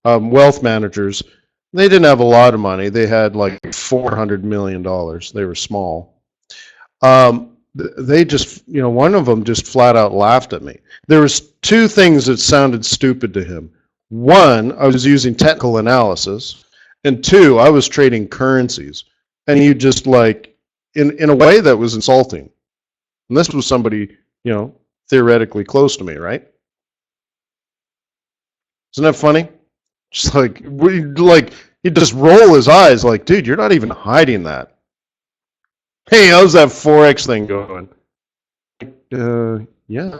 wealth managers. They didn't have a lot of money. They had like $400 million. They were small. They just, you know, one of them just flat out laughed at me. There was two things that sounded stupid to him. One, I was using technical analysis, and two, I was trading currencies. And he just like, in a way that was insulting. And this was somebody, you know, theoretically close to me, right? Isn't that funny? Just like he'd just roll his eyes like, dude, you're not even hiding that. Hey, how's that Forex thing going? Yeah,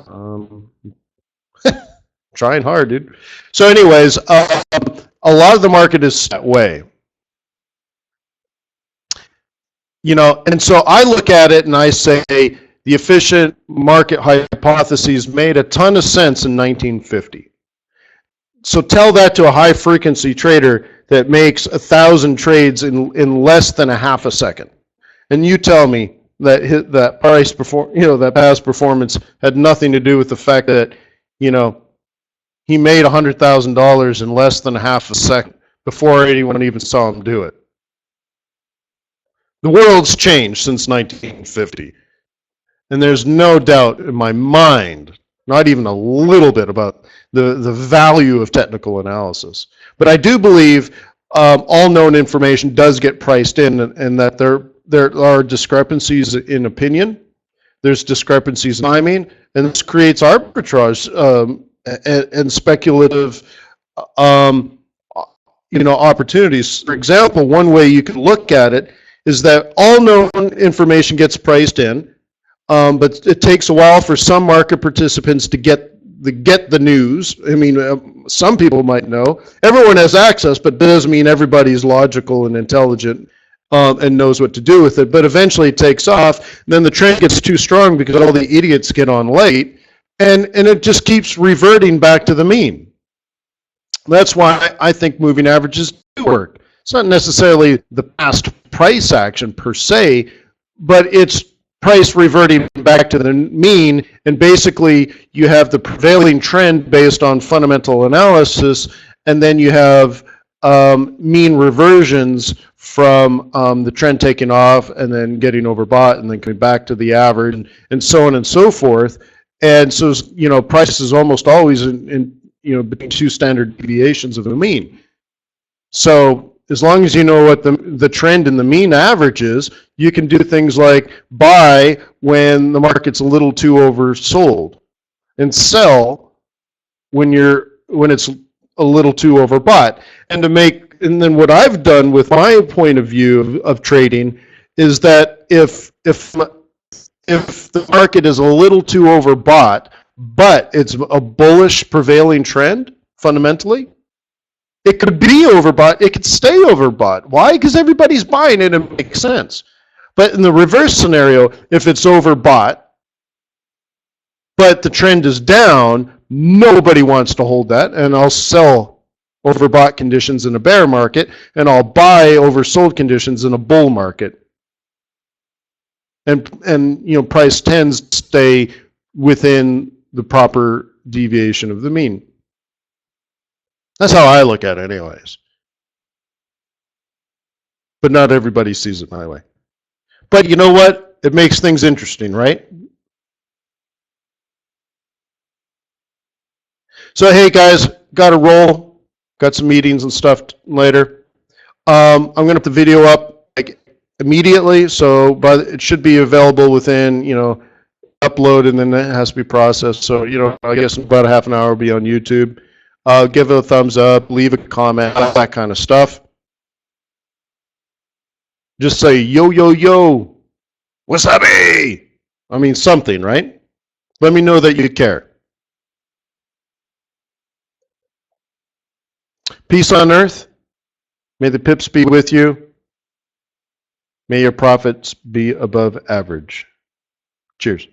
trying hard, dude. So anyways, a lot of the market is that way. You know, and so I look at it and I say the efficient market hypotheses made a ton of sense in 1950. So tell that to a high frequency trader that makes 1,000 trades in less than a half a second. And you tell me that that that past performance had nothing to do with the fact that, you know, he made $100,000 in less than a half a second before anyone even saw him do it. The world's changed since 1950. And there's no doubt in my mind, not even a little bit, about the value of technical analysis. But I do believe all known information does get priced in, and that there are discrepancies in opinion. There's discrepancies in timing, and this creates arbitrage and speculative opportunities. For example, one way you can look at it is that all known information gets priced in. But it takes a while for some market participants to get the news. I mean, some people might know. Everyone has access, but that doesn't mean everybody's logical and intelligent and knows what to do with it. But eventually it takes off. Then the trend gets too strong because all the idiots get on late, and it just keeps reverting back to the mean. That's why I think moving averages do work. It's not necessarily the past price action per se, but it's price reverting back to the mean, and basically you have the prevailing trend based on fundamental analysis, and then you have mean reversions from the trend taking off and then getting overbought and then coming back to the average, and so on and so forth. And so, price is almost always in between two standard deviations of the mean. So as long as you know what the trend in the mean average is, you can do things like buy when the market's a little too oversold, and sell when it's a little too overbought. And then what I've done with my point of view of trading is that if the market is a little too overbought, but it's a bullish prevailing trend fundamentally, it could be overbought, it could stay overbought. Why? Because everybody's buying it and it makes sense. But in the reverse scenario, if it's overbought, but the trend is down, nobody wants to hold that, and I'll sell overbought conditions in a bear market, and I'll buy oversold conditions in a bull market. And price tends to stay within the proper deviation of the mean. That's how I look at it anyways. But not everybody sees it my way. But you know what? It makes things interesting, right? So hey guys, got to roll. Got some meetings and stuff later. I'm going to put the video up like immediately, so it should be available within, upload, and then it has to be processed. So, I guess in about a half an hour it'll be on YouTube. Give it a thumbs up, leave a comment, all that kind of stuff. Just say, yo, yo, yo, wasabi! I mean, something, right? Let me know that you care. Peace on earth. May the pips be with you. May your profits be above average. Cheers.